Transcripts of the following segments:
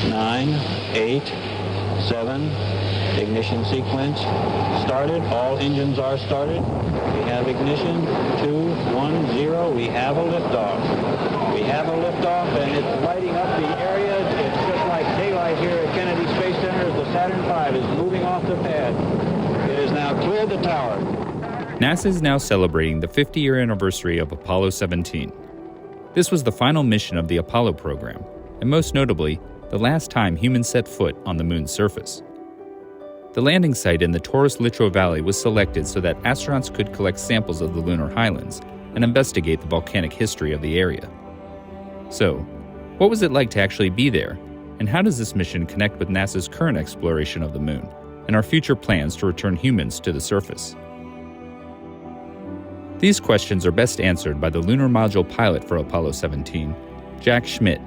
9, 8, 7, ignition sequence started. All engines are started. We have ignition, 2, 1, 0. We have a liftoff. We have a liftoff, and it's lighting up the area. It's just like daylight here at Kennedy Space Center as the Saturn V is moving off the pad. It has now cleared the tower. NASA is now celebrating the 50-year anniversary of Apollo 17. This was the final mission of the Apollo program, and most notably, the last time humans set foot on the moon's surface. The landing site in the Taurus-Littrow Valley was selected so that astronauts could collect samples of the lunar highlands and investigate the volcanic history of the area. So, what was it like to actually be there, and how does this mission connect with NASA's current exploration of the moon and our future plans to return humans to the surface? These questions are best answered by the lunar module pilot for Apollo 17, Jack Schmitt,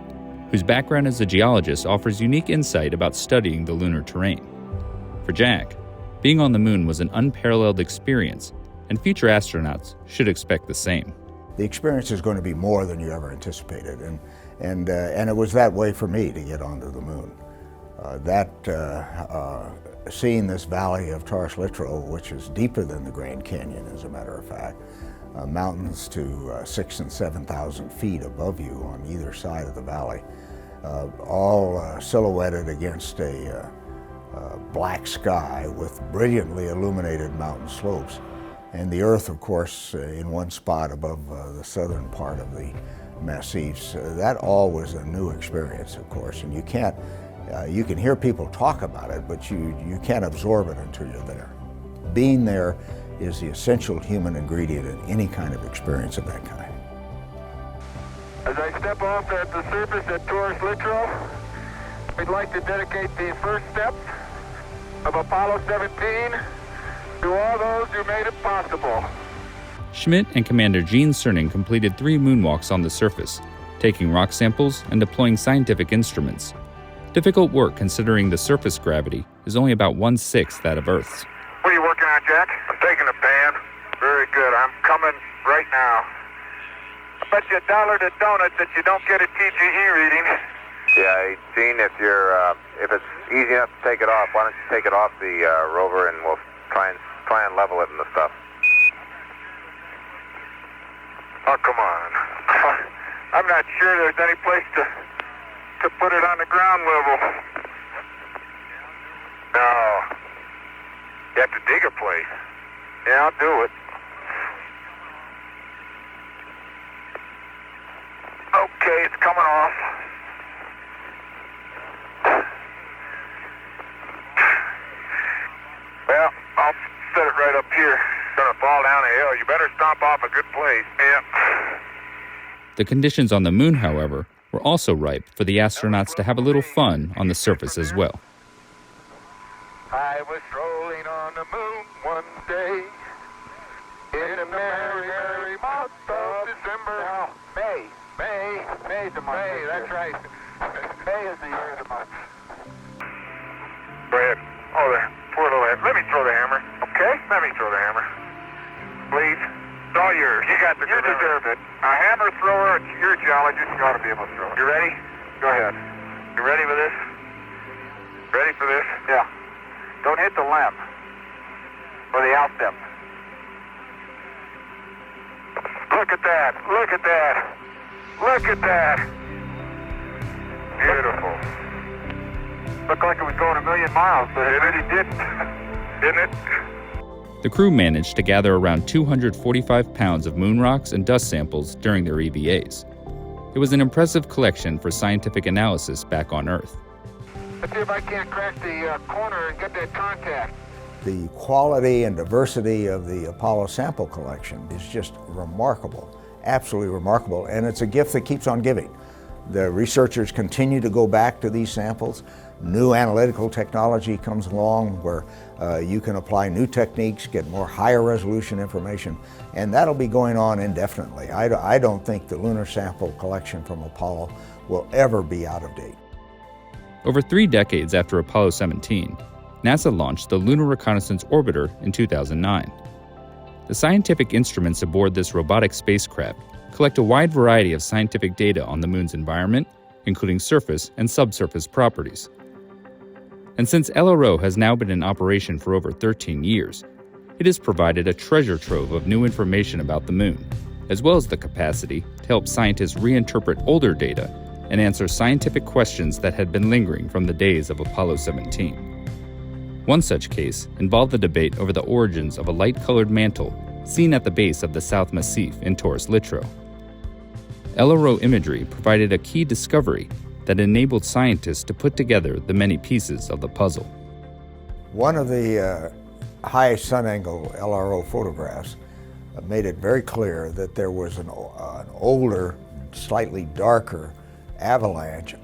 whose background as a geologist offers unique insight about studying the lunar terrain. For Jack, being on the moon was an unparalleled experience, and future astronauts should expect the same. The experience is going to be more than you ever anticipated, and it was that way for me to get onto the moon. Seeing this valley of Taurus-Littrow, which is deeper than the Grand Canyon, as a matter of fact, mountains to 6,000 and 7,000 feet above you on either side of the valley, all silhouetted against a black sky with brilliantly illuminated mountain slopes, and the Earth, of course, in one spot above the southern part of the massifs. That all was a new experience, of course, and you can hear people talk about it, but you can't absorb it until you're there. Being there is the essential human ingredient in any kind of experience of that kind. As I step off at the surface at Taurus-Littrow, we'd like to dedicate the first steps of Apollo 17 to all those who made it possible. Schmitt and Commander Gene Cernan completed 3 moonwalks on the surface, taking rock samples and deploying scientific instruments. Difficult work considering the surface gravity is only about 1/6 that of Earth's. What are you working on, Jack? I'm taking a pan. Very good. I'm coming right now. I bet you $1 to donuts that you don't get a TGE reading. Yeah, Gene, if it's easy enough to take it off, why don't you take it off the rover and we'll try and level it and the stuff. Oh, come on. I'm not sure there's any place to put it on the ground level. No. You have to dig a place. Yeah, I'll do it. Okay, it's coming off. Well, I'll set it right up here. It's gonna fall down a hill. You better stomp off a good place. Yep. The conditions on the moon, however, were also ripe for the astronauts to have a little fun on the surface as well. I was strolling on the moon one day in a merry, merry month of December. No, May's the month. May, that's right. May is the year of the month. Go ahead. Oh, there. Poor little head. Let me throw the hammer. Okay? Let me throw the hammer. Please. It's all yours. You got the You deserve it. A hammer thrower, you're a geologist, you ought to be able to throw it. You ready? Go ahead. You ready for this? Ready for this? Yeah. Don't hit the lamp. Or the outstep. Look at that. Look at that. Look at that. Beautiful. Looked like it was going 1,000,000 miles, but it really didn't. Didn't it? The crew managed to gather around 245 pounds of moon rocks and dust samples during their EVAs. It was an impressive collection for scientific analysis back on Earth. Let's see if I can't crack the corner and get that contact. The quality and diversity of the Apollo sample collection is just remarkable, absolutely remarkable, and it's a gift that keeps on giving. The researchers continue to go back to these samples. New analytical technology comes along where you can apply new techniques, get more higher resolution information, and that'll be going on indefinitely. I don't think the lunar sample collection from Apollo will ever be out of date. Over 3 decades after Apollo 17, NASA launched the Lunar Reconnaissance Orbiter in 2009. The scientific instruments aboard this robotic spacecraft collect a wide variety of scientific data on the moon's environment including surface and subsurface properties. And since LRO has now been in operation for over 13 years, it has provided a treasure trove of new information about the Moon, as well as the capacity to help scientists reinterpret older data and answer scientific questions that had been lingering from the days of Apollo 17. One such case involved the debate over the origins of a light-colored mantle seen at the base of the South Massif in Taurus Littrow. LRO imagery provided a key discovery that enabled scientists to put together the many pieces of the puzzle. One of the high sun angle LRO photographs made it very clear that there was an older, slightly darker avalanche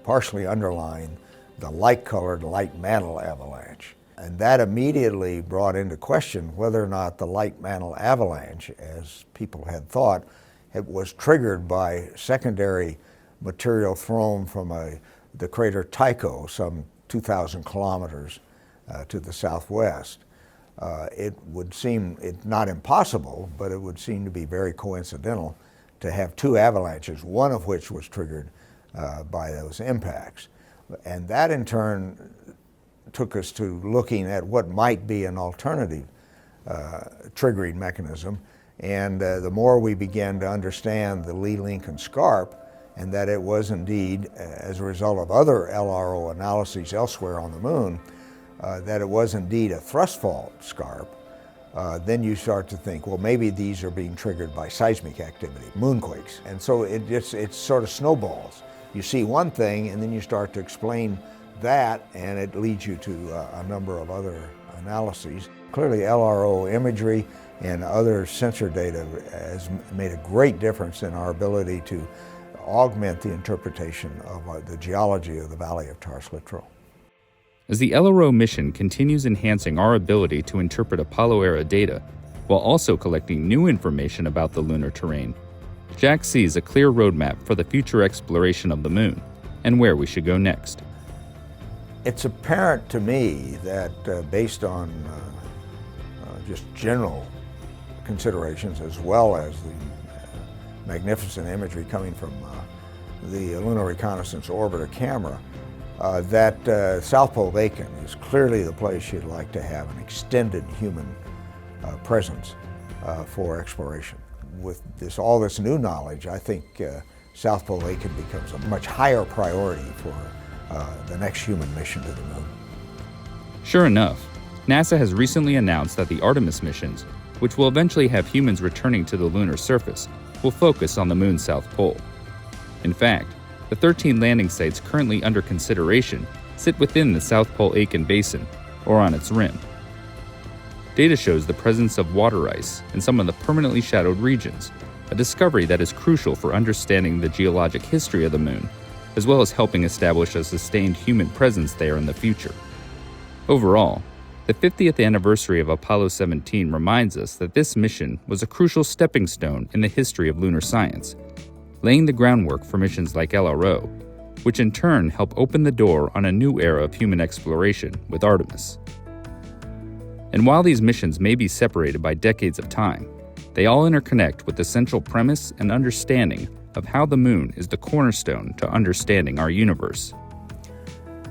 partially underlying the light-colored light mantle avalanche. And that immediately brought into question whether or not the light mantle avalanche, as people had thought, was triggered by secondary material thrown from the crater Tycho, some 2,000 kilometers to the southwest. It would seem, not impossible, but it would seem to be very coincidental to have two avalanches, one of which was triggered by those impacts. And that in turn took us to looking at what might be an alternative triggering mechanism. And the more we began to understand the Lee-Lincoln Scarp, and that it was indeed, as a result of other LRO analyses elsewhere on the Moon, that it was indeed a thrust fault scarp, then you start to think, well, maybe these are being triggered by seismic activity, moonquakes. And so it sort of snowballs. You see one thing, and then you start to explain that, and it leads you to a number of other analyses. Clearly, LRO imagery and other sensor data has made a great difference in our ability to augment the interpretation of the geology of the Valley of Taurus Littrow. As the LRO mission continues enhancing our ability to interpret Apollo-era data, while also collecting new information about the lunar terrain, Jack sees a clear roadmap for the future exploration of the Moon and where we should go next. It's apparent to me that based on just general considerations, as well as the magnificent imagery coming from the Lunar Reconnaissance Orbiter camera, that South Pole Aiken is clearly the place you'd like to have an extended human presence for exploration. With all this new knowledge, I think South Pole Aiken becomes a much higher priority for the next human mission to the Moon. Sure enough, NASA has recently announced that the Artemis missions, which will eventually have humans returning to the lunar surface, will focus on the Moon's south pole. In fact, the 13 landing sites currently under consideration sit within the South Pole Aiken Basin, or on its rim. Data shows the presence of water ice in some of the permanently shadowed regions, a discovery that is crucial for understanding the geologic history of the Moon, as well as helping establish a sustained human presence there in the future. Overall, the 50th anniversary of Apollo 17 reminds us that this mission was a crucial stepping stone in the history of lunar science, laying the groundwork for missions like LRO, which in turn help open the door on a new era of human exploration with Artemis. And while these missions may be separated by decades of time, they all interconnect with the central premise and understanding of how the Moon is the cornerstone to understanding our universe.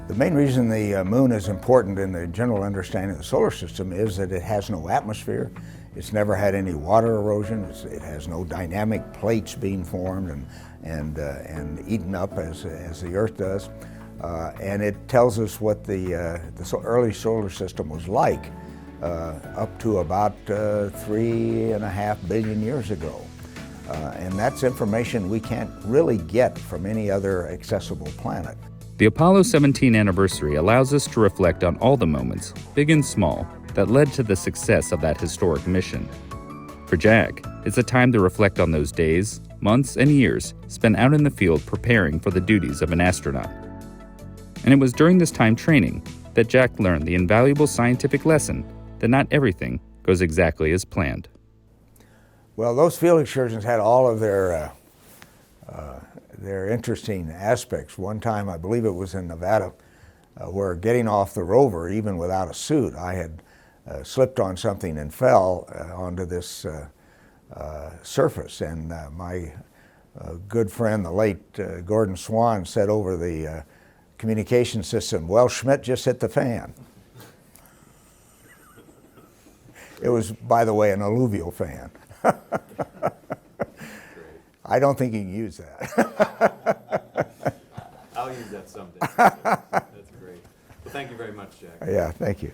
The main reason the Moon is important in the general understanding of the solar system is that it has no atmosphere. It's never had any water erosion. It has no dynamic plates being formed and eaten up as the Earth does. And it tells us what the early solar system was like up to about 3.5 billion years ago. And that's information we can't really get from any other accessible planet. The Apollo 17 anniversary allows us to reflect on all the moments, big and small, that led to the success of that historic mission. For Jack, it's a time to reflect on those days, months, and years spent out in the field preparing for the duties of an astronaut. And it was during this time training that Jack learned the invaluable scientific lesson that not everything goes exactly as planned. Well, those field excursions had all of their interesting aspects. One time, I believe it was in Nevada, where getting off the rover, even without a suit, I had slipped on something and fell onto this surface, and my a good friend, the late Gordon Swan, said over the communication system, well, Schmidt just hit the fan. It was, by the way, an alluvial fan. I don't think you can use that. I'll use that someday. That's great. Well, thank you very much, Jack. Yeah, thank you.